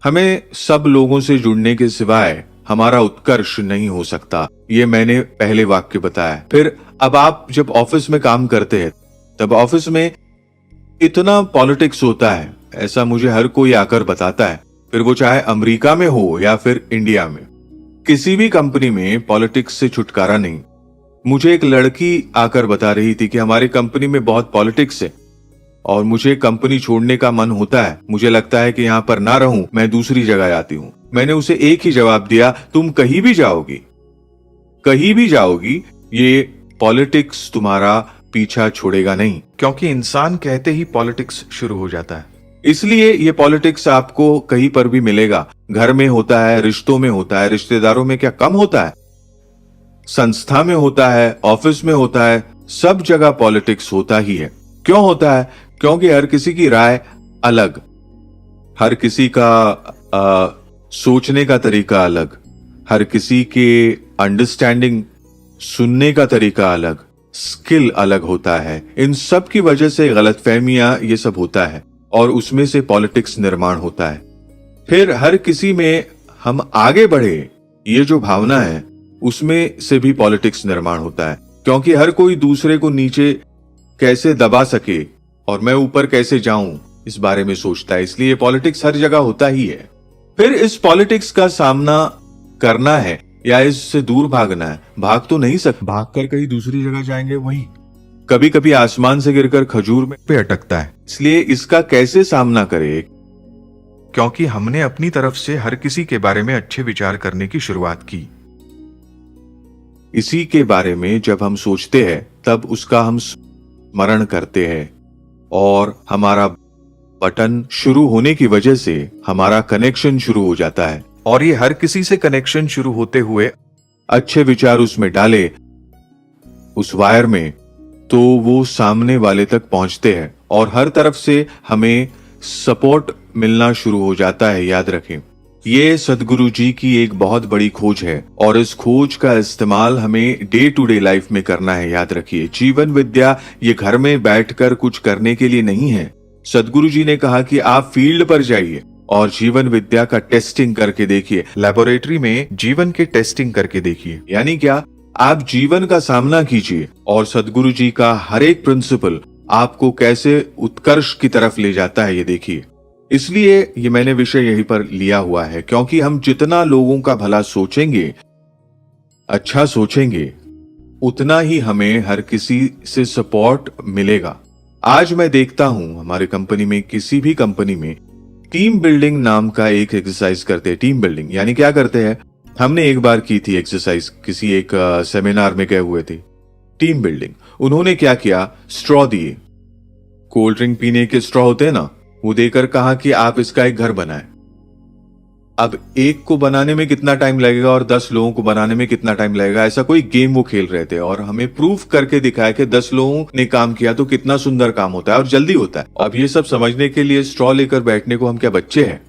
हमें सब लोगों से जुड़ने के सिवाय हमारा उत्कर्ष नहीं हो सकता, ये मैंने पहले वाक्य बताया। फिर अब आप जब ऑफिस में काम करते हैं तब ऑफिस में इतना पॉलिटिक्स होता है, ऐसा मुझे हर कोई आकर बताता है, फिर वो चाहे अमेरिका में हो या फिर इंडिया में। किसी भी कंपनी में पॉलिटिक्स से छुटकारा नहीं। मुझे एक लड़की आकर बता रही थी कि हमारी कंपनी में बहुत पॉलिटिक्स है और मुझे कंपनी छोड़ने का मन होता है, मुझे लगता है कि यहाँ पर ना रहूं, मैं दूसरी जगह आती हूँ। मैंने उसे एक ही जवाब दिया, तुम कहीं भी जाओगी, ये पॉलिटिक्स तुम्हारा पीछा छोड़ेगा नहीं, क्योंकि इंसान कहते ही पॉलिटिक्स शुरू हो जाता है। इसलिए ये पॉलिटिक्स आपको कहीं पर भी मिलेगा। घर में होता है, रिश्तों में होता है, रिश्तेदारों में क्या कम होता है, संस्था में होता है, ऑफिस में होता है, सब जगह पॉलिटिक्स होता ही है। क्यों होता है? क्योंकि हर किसी की राय अलग, हर किसी का सोचने का तरीका अलग, हर किसी के अंडरस्टैंडिंग सुनने का तरीका अलग, स्किल अलग होता है। इन सब की वजह से गलतफहमियां ये सब होता है और उसमें से पॉलिटिक्स निर्माण होता है। फिर हर किसी में हम आगे बढ़े, ये जो भावना है उसमें से भी पॉलिटिक्स निर्माण होता है, क्योंकि हर कोई दूसरे को नीचे कैसे दबा सके और मैं ऊपर कैसे जाऊं इस बारे में सोचता है। इसलिए पॉलिटिक्स हर जगह होता ही है। फिर इस पॉलिटिक्स का सामना करना है या इससे दूर भागना है, भाग तो नहीं सकते, भागकर कहीं दूसरी जगह जाएंगे वहीं। कभी कभी आसमान से गिरकर खजूर में पे अटकता है। इसलिए इसका कैसे सामना करें, क्योंकि हमने अपनी तरफ से हर किसी के बारे में अच्छे विचार करने की शुरुआत की। इसी के बारे में जब हम सोचते हैं तब उसका हम स्मरण करते हैं और हमारा बटन शुरू होने की वजह से हमारा कनेक्शन शुरू हो जाता है। और ये हर किसी से कनेक्शन शुरू होते हुए अच्छे विचार उसमें डाले उस वायर में, तो वो सामने वाले तक पहुंचते हैं और हर तरफ से हमें सपोर्ट मिलना शुरू हो जाता है। याद रखें, ये सदगुरु जी की एक बहुत बड़ी खोज है और इस खोज का इस्तेमाल हमें डे टू डे लाइफ में करना है। याद रखिए, जीवन विद्या ये घर में बैठकर कुछ करने के लिए नहीं है। सदगुरु जी ने कहा कि आप फील्ड पर जाइए और जीवन विद्या का टेस्टिंग करके देखिए, लेबोरेटरी में जीवन के टेस्टिंग करके देखिए। यानी क्या, आप जीवन का सामना कीजिए और सदगुरु जी का हर एक प्रिंसिपल आपको कैसे उत्कर्ष की तरफ ले जाता है ये देखिए। इसलिए ये मैंने विषय यहीं पर लिया हुआ है, क्योंकि हम जितना लोगों का भला सोचेंगे, अच्छा सोचेंगे, उतना ही हमें हर किसी से सपोर्ट मिलेगा। आज मैं देखता हूं हमारे कंपनी में, किसी भी कंपनी में टीम बिल्डिंग नाम का एक एक्सरसाइज करते हैं। टीम बिल्डिंग यानी क्या करते हैं, हमने एक बार की थी एक्सरसाइज, किसी एक सेमिनार में गए हुए थे। टीम बिल्डिंग, उन्होंने क्या किया, स्ट्रॉ दिए, कोल्ड ड्रिंक पीने के स्ट्रॉ होते हैं ना, वो देकर कहा कि आप इसका एक घर बनाएं। अब एक को बनाने में कितना टाइम लगेगा और 10 लोगों को बनाने में कितना टाइम लगेगा, ऐसा कोई गेम वो खेल रहे थे और हमें प्रूफ करके दिखाया कि 10 लोगों ने काम किया तो कितना सुंदर काम होता है और जल्दी होता है। अब ये सब समझने के लिए स्ट्रॉ लेकर बैठने को हम क्या बच्चे हैं?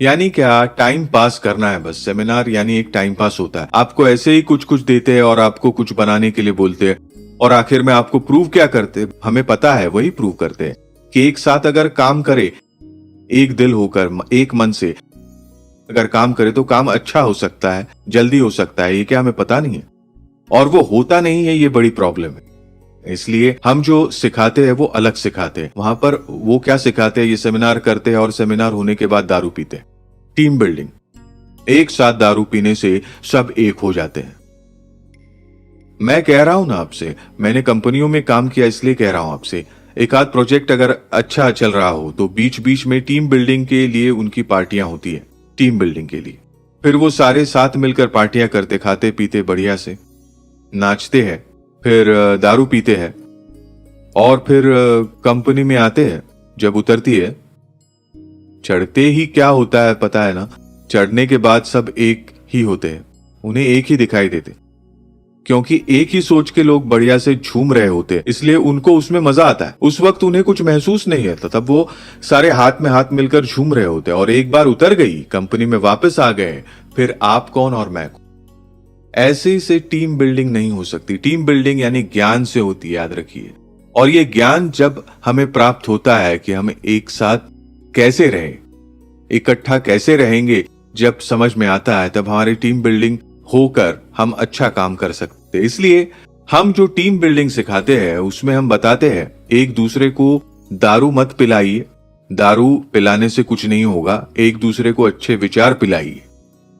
यानी क्या, टाइम पास करना है बस। सेमिनार यानी एक टाइम पास होता है। आपको ऐसे ही कुछ कुछ देते हैं और आपको कुछ बनाने के लिए बोलते हैं और आखिर में आपको प्रूव क्या करते, हमें पता है वही प्रूव करते हैं कि एक साथ अगर काम करे, एक दिल होकर, एक मन से अगर काम करे तो काम अच्छा हो सकता है, जल्दी हो सकता है। ये क्या हमें पता नहीं है? और वो होता नहीं है, ये बड़ी प्रॉब्लम है। इसलिए हम जो सिखाते हैं वो अलग सिखाते हैं। वहां पर वो क्या सिखाते हैं, ये सेमिनार करते हैं और सेमिनार होने के बाद दारू पीते हैं। टीम बिल्डिंग, एक साथ दारू पीने से सब एक हो जाते हैं। मैं कह रहा हूं ना आपसे, मैंने कंपनियों में काम किया इसलिए कह रहा हूं आपसे, एक आध प्रोजेक्ट अगर अच्छा चल रहा हो तो बीच बीच में टीम बिल्डिंग के लिए उनकी पार्टियां होती है। टीम बिल्डिंग के लिए फिर वो सारे साथ मिलकर पार्टियां करते, खाते पीते बढ़िया से, नाचते हैं, फिर दारू पीते हैं और फिर कंपनी में आते हैं। जब उतरती है, चढ़ते ही क्या होता है पता है ना, चढ़ने के बाद सब एक ही होते हैं, उन्हें एक ही दिखाई देते, क्योंकि एक ही सोच के लोग बढ़िया से झूम रहे होते हैं, इसलिए उनको उसमें मजा आता है। उस वक्त उन्हें कुछ महसूस नहीं होता, तब वो सारे हाथ में हाथ मिलकर झूम रहे होते हैं। और एक बार उतर गई, कंपनी में वापस आ गए, फिर आप कौन और मैं कौन। ऐसे से टीम बिल्डिंग नहीं हो सकती। टीम बिल्डिंग यानी ज्ञान से होती है, याद रखिए। और ये ज्ञान जब हमें प्राप्त होता है कि हम एक साथ कैसे रहे, इकट्ठा कैसे रहेंगे जब समझ में आता है, तब हमारी टीम बिल्डिंग होकर हम अच्छा काम कर सकते हैं। इसलिए हम जो टीम बिल्डिंग सिखाते हैं उसमें हम बताते हैं एक दूसरे को दारू मत पिलाइए, दारू पिलाने से कुछ नहीं होगा, एक दूसरे को अच्छे विचार पिलाइए।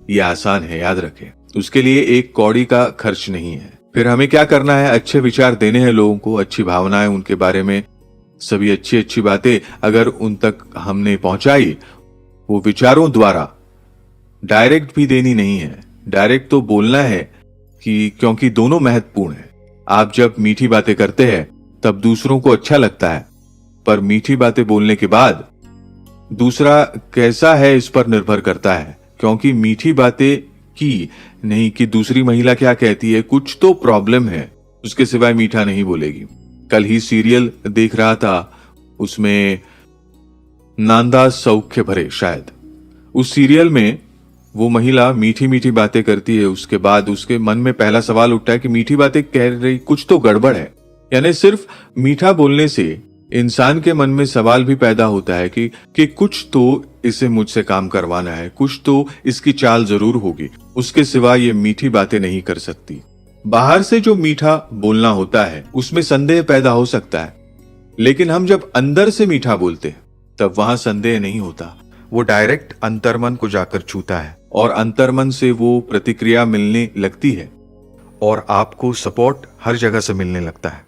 ये आसान है, याद रखें। उसके लिए एक कौड़ी का खर्च नहीं है। फिर हमें क्या करना है, अच्छे विचार देने हैं लोगों को, अच्छी भावनाएं उनके बारे में, सभी अच्छी अच्छी बातें अगर उन तक हमने पहुंचाई, वो विचारों द्वारा, डायरेक्ट भी देनी नहीं है। डायरेक्ट तो बोलना है कि क्योंकि दोनों महत्वपूर्ण है। आप जब मीठी बातें करते हैं तब दूसरों को अच्छा लगता है, पर मीठी बातें बोलने के बाद दूसरा कैसा है इस पर निर्भर करता है, क्योंकि मीठी बातें की नहीं कि दूसरी महिला क्या कहती है, कुछ तो प्रॉब्लम है, उसके सिवाय मीठा नहीं बोलेगी। कल ही सीरियल देख रहा था, उसमें नांदा सौख्य भरे, शायद उस सीरियल में वो महिला मीठी मीठी बातें करती है, उसके बाद उसके मन में पहला सवाल उठता है कि मीठी बातें कह रही, कुछ तो गड़बड़ है। यानी सिर्फ मीठा बोलने से इंसान के मन में सवाल भी पैदा होता है कि कुछ तो इसे मुझसे काम करवाना है, कुछ तो इसकी चाल जरूर होगी, उसके सिवा ये मीठी बातें नहीं कर सकती। बाहर से जो मीठा बोलना होता है उसमें संदेह पैदा हो सकता है, लेकिन हम जब अंदर से मीठा बोलते हैं तब वहां संदेह नहीं होता, वो डायरेक्ट अंतर्मन को जाकर छूता है और अंतर्मन से वो प्रतिक्रिया मिलने लगती है और आपको सपोर्ट हर जगह से मिलने लगता है।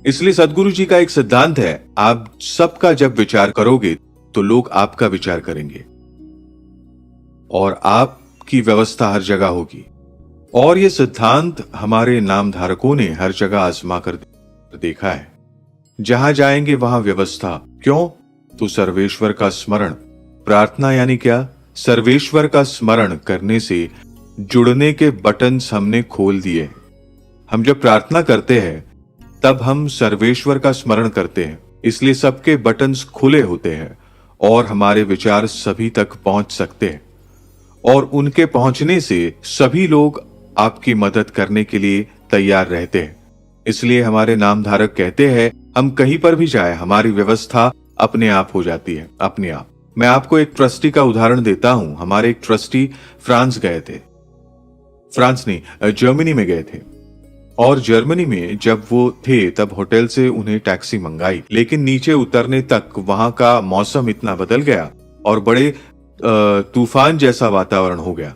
इसलिए सदगुरु जी का एक सिद्धांत है, आप सबका जब विचार करोगे तो लोग आपका विचार करेंगे और आपकी व्यवस्था हर जगह होगी। और ये सिद्धांत हमारे नामधारकों ने हर जगह आजमा कर देखा है। जहां जाएंगे वहां व्यवस्था। क्यों? तो सर्वेश्वर का स्मरण, प्रार्थना यानी क्या? सर्वेश्वर का स्मरण करने से जुड़ने के बटन्स हमने खोल दिए। हम जब प्रार्थना करते हैं तब हम सर्वेश्वर का स्मरण करते हैं, इसलिए सबके बटन्स खुले होते हैं और हमारे विचार सभी तक पहुंच सकते हैं और उनके पहुंचने से सभी लोग आपकी मदद करने के लिए तैयार रहते हैं। इसलिए हमारे नामधारक कहते हैं हम कहीं पर भी जाए हमारी व्यवस्था अपने आप हो जाती है, अपने आप। मैं आपको एक ट्रस्टी का उदाहरण देता हूं। हमारे एक ट्रस्टी फ्रांस गए थे, फ्रांस नहीं जर्मनी में गए थे, और जर्मनी में जब वो थे तब होटल से उन्हें टैक्सी मंगाई, लेकिन नीचे उतरने तक वहां का मौसम इतना बदल गया और बड़े तूफान जैसा वातावरण हो गया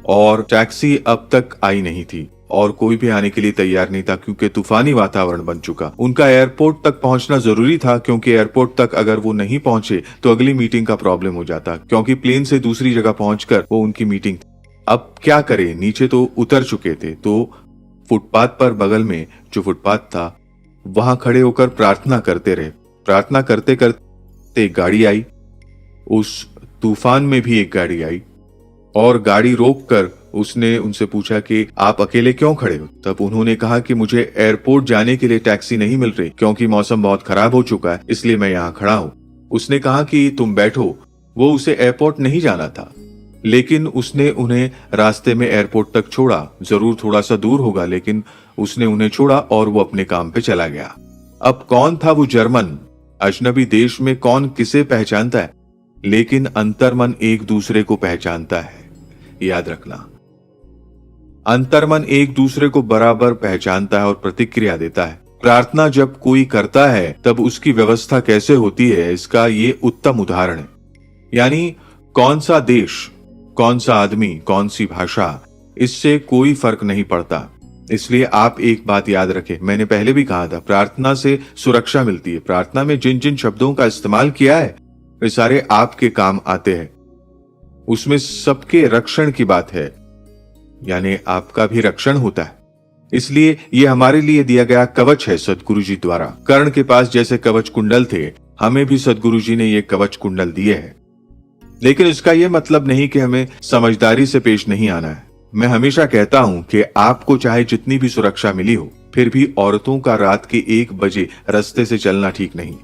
और टैक्सी अब तक आई नहीं थी और कोई भी आने के लिए तैयार नहीं था क्योंकि तूफानी वातावरण बन चुका। उनका एयरपोर्ट तक पहुंचना जरूरी था क्योंकि एयरपोर्ट तक अगर वो नहीं पहुंचे तो अगली मीटिंग का प्रॉब्लम हो जाता, क्योंकि प्लेन से दूसरी जगह पहुंचकर वो उनकी मीटिंग थी। अब क्या करें, नीचे तो उतर चुके थे, तो फुटपाथ पर बगल में जो फुटपाथ था वहां खड़े होकर प्रार्थना करते रहे। प्रार्थना करते करते एक गाड़ी आई, उस तूफान में भी एक गाड़ी आई और गाड़ी रोककर उसने उनसे पूछा कि आप अकेले क्यों खड़े हो? तब उन्होंने कहा कि मुझे एयरपोर्ट जाने के लिए टैक्सी नहीं मिल रही क्योंकि मौसम बहुत खराब हो चुका है, इसलिए मैं यहाँ खड़ा हूँ। उसने कहा कि तुम बैठो। वो उसे एयरपोर्ट नहीं जाना था, लेकिन उसने उन्हें रास्ते में एयरपोर्ट तक छोड़ा। जरूर थोड़ा सा दूर होगा, लेकिन उसने उन्हें छोड़ा और वो अपने काम पे चला गया। अब कौन था वो जर्मन? अजनबी देश में कौन किसे पहचानता है, लेकिन अंतर्मन एक दूसरे को पहचानता है। याद रखना, अंतर्मन एक दूसरे को बराबर पहचानता है और प्रतिक्रिया देता है। प्रार्थना जब कोई करता है तब उसकी व्यवस्था कैसे होती है, इसका ये उत्तम उदाहरण है। यानी कौन सा देश, कौन सा आदमी, कौन सी भाषा, इससे कोई फर्क नहीं पड़ता। इसलिए आप एक बात याद रखें, मैंने पहले भी कहा था, प्रार्थना से सुरक्षा मिलती है। प्रार्थना में जिन जिन शब्दों का इस्तेमाल किया है वे सारे आपके काम आते हैं। उसमें सबके रक्षण की बात है, यानी आपका भी रक्षण होता है। इसलिए ये हमारे लिए दिया गया कवच है सदगुरु जी द्वारा। कर्ण के पास जैसे कवच कुंडल थे, हमें भी सदगुरु जी ने ये कवच कुंडल दिए हैं। लेकिन इसका यह मतलब नहीं कि हमें समझदारी से पेश नहीं आना है। मैं हमेशा कहता हूं कि आपको चाहे जितनी भी सुरक्षा मिली हो, फिर भी औरतों का रात के 1 बजे रास्ते से चलना ठीक नहीं।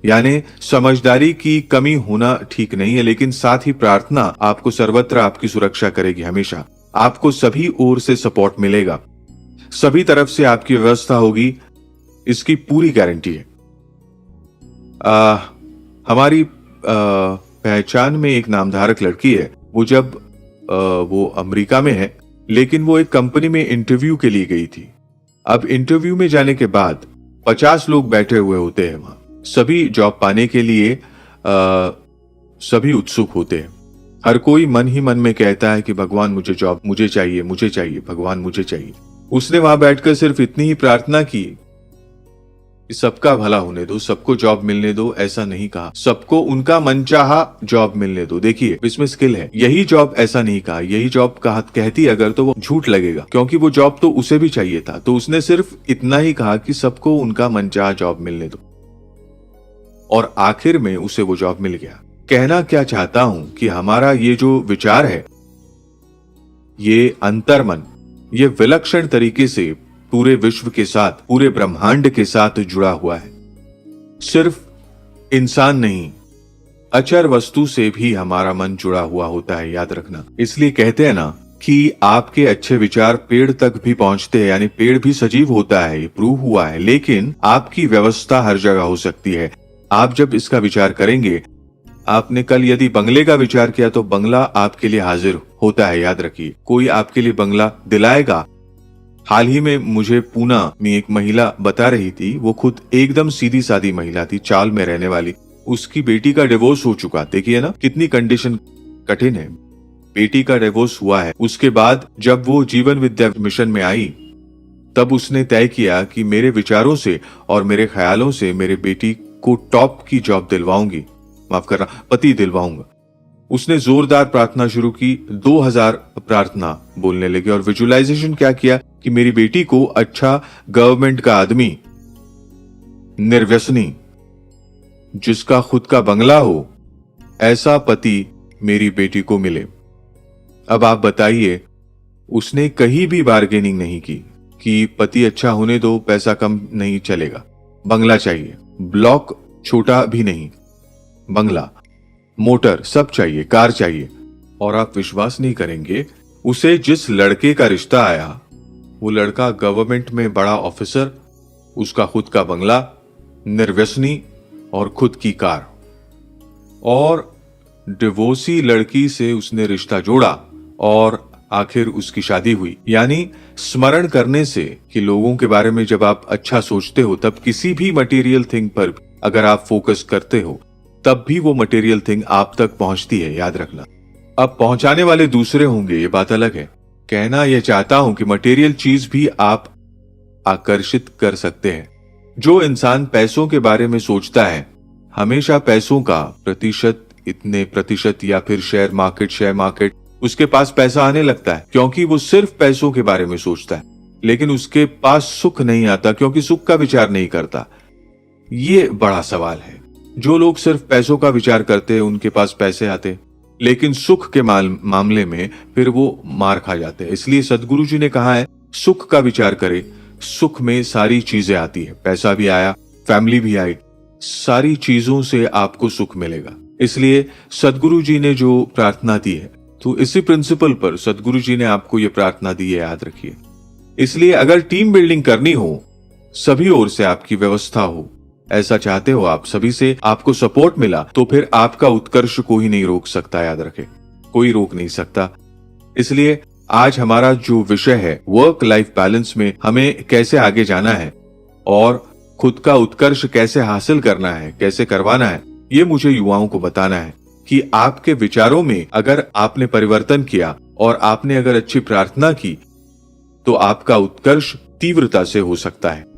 यानी समझदारी की कमी होना ठीक नहीं है, लेकिन साथ ही प्रार्थना आपको सर्वत्र आपकी सुरक्षा करेगी। हमेशा आपको सभी ओर से सपोर्ट मिलेगा, सभी तरफ से आपकी व्यवस्था होगी, इसकी पूरी गारंटी है। हमारी पहचान में एक नामधारक लड़की है। वो अमेरिका में है, लेकिन वो एक कंपनी में इंटरव्यू के लिए गई थी। अब इंटरव्यू में जाने के बाद 50 लोग बैठे हुए होते हैं वहां। सभी जॉब पाने के लिए सभी उत्सुक होते हैं। हर कोई मन ही मन में कहता है कि भगवान मुझे चाहिए, भगवान मुझे चाहिए। उसने वहां बैठकर सिर्फ इतनी ही प्रार्थना की कि सबका भला होने दो, सबको जॉब मिलने दो। ऐसा नहीं कहा सबको उनका मनचाहा जॉब मिलने दो। देखिए, इसमें स्किल है। यही जॉब ऐसा नहीं कहा, यही जॉब कहती अगर तो वो झूठ लगेगा, क्योंकि वो जॉब तो उसे भी चाहिए था। तो उसने सिर्फ इतना ही कहा कि सबको उनका मनचाहा जॉब मिलने दो, और आखिर में उसे वो जॉब मिल गया। कहना क्या चाहता हूं कि हमारा ये जो विचार है, ये अंतर्मन, ये विलक्षण तरीके से पूरे विश्व के साथ, पूरे ब्रह्मांड के साथ जुड़ा हुआ है। सिर्फ इंसान नहीं, अचर वस्तु से भी हमारा मन जुड़ा हुआ होता है, याद रखना। इसलिए कहते हैं ना कि आपके अच्छे विचार पेड़ तक भी पहुंचते हैं, यानी पेड़ भी सजीव होता है, ये प्रूव हुआ है। लेकिन आपकी व्यवस्था हर जगह हो सकती है। आप जब इसका विचार करेंगे, आपने कल यदि बंगले का विचार किया तो बंगला आपके लिए हाजिर होता है, याद रखिए। कोई आपके लिए बंगला दिलाएगा। हाल ही में मुझे पूना में एक महिला बता रही थी, वो खुद एकदम सीधी सादी महिला थी, चाल में रहने वाली। उसकी बेटी का डिवोर्स हो चुका। देखिए ना कितनी कंडीशन कठिन है। बेटी का डिवोर्स हुआ है। उसके बाद जब वो जीवन विद्या मिशन में आई, तब उसने तय किया कि मेरे विचारों से और मेरे ख्यालों से मेरे बेटी को टॉप की जॉब दिलवाऊंगी, माफ करना, पति दिलवाऊंगा। उसने जोरदार प्रार्थना शुरू की, 2000 प्रार्थना बोलने लगे, और विजुअलाइजेशन क्या किया कि मेरी बेटी को अच्छा गवर्नमेंट का आदमी, निर्व्यसनी, जिसका खुद का बंगला हो, ऐसा पति मेरी बेटी को मिले। अब आप बताइए, उसने कहीं भी बार्गेनिंग नहीं की कि पति अच्छा होने दो, पैसा कम नहीं चलेगा, बंगला चाहिए, ब्लॉक छोटा भी नहीं, बंगला, मोटर सब चाहिए, कार चाहिए। और आप विश्वास नहीं करेंगे, उसे जिस लड़के का रिश्ता आया, वो लड़का गवर्नमेंट में बड़ा ऑफिसर, उसका खुद का बंगला, निर्व्यसनी और खुद की कार। और डिवोर्सी लड़की से उसने रिश्ता जोड़ा और आखिर उसकी शादी हुई। यानी स्मरण करने से कि लोगों के बारे में जब आप अच्छा सोचते हो, तब किसी भी मटेरियल थिंग पर अगर आप फोकस करते हो, तब भी वो मटेरियल थिंग आप तक पहुंचती है, याद रखना। अब पहुंचाने वाले दूसरे होंगे, ये बात अलग है। कहना यह चाहता हूं कि मटेरियल चीज भी आप आकर्षित कर सकते हैं। जो इंसान पैसों के बारे में सोचता है, हमेशा पैसों का इतने प्रतिशत या फिर शेयर मार्केट, उसके पास पैसा आने लगता है, क्योंकि वो सिर्फ पैसों के बारे में सोचता है। लेकिन उसके पास सुख नहीं आता, क्योंकि सुख का विचार नहीं करता। ये बड़ा सवाल है। जो लोग सिर्फ पैसों का विचार करते हैं, उनके पास पैसे आते, लेकिन सुख के मामले में फिर वो मार खा जाते हैं। इसलिए सदगुरु जी ने कहा है, सुख का विचार करे, सुख में सारी चीजें आती है। पैसा भी आया, फैमिली भी आई, सारी चीजों से आपको सुख मिलेगा। इसलिए सदगुरु जी ने जो प्रार्थना दी है, तो इसी प्रिंसिपल पर सदगुरु जी ने आपको ये प्रार्थना दी है, याद रखिए। इसलिए अगर टीम बिल्डिंग करनी हो, सभी ओर से आपकी व्यवस्था हो, ऐसा चाहते हो आप, सभी से आपको सपोर्ट मिला, तो फिर आपका उत्कर्ष कोई नहीं रोक सकता, याद रखें, कोई रोक नहीं सकता। इसलिए आज हमारा जो विषय है, वर्क लाइफ बैलेंस में हमें कैसे आगे जाना है और खुद का उत्कर्ष कैसे हासिल करना है, कैसे करवाना है, ये मुझे युवाओं को बताना है कि आपके विचारों में अगर आपने परिवर्तन किया और आपने अगर अच्छी प्रार्थना की, तो आपका उत्कर्ष तीव्रता से हो सकता है।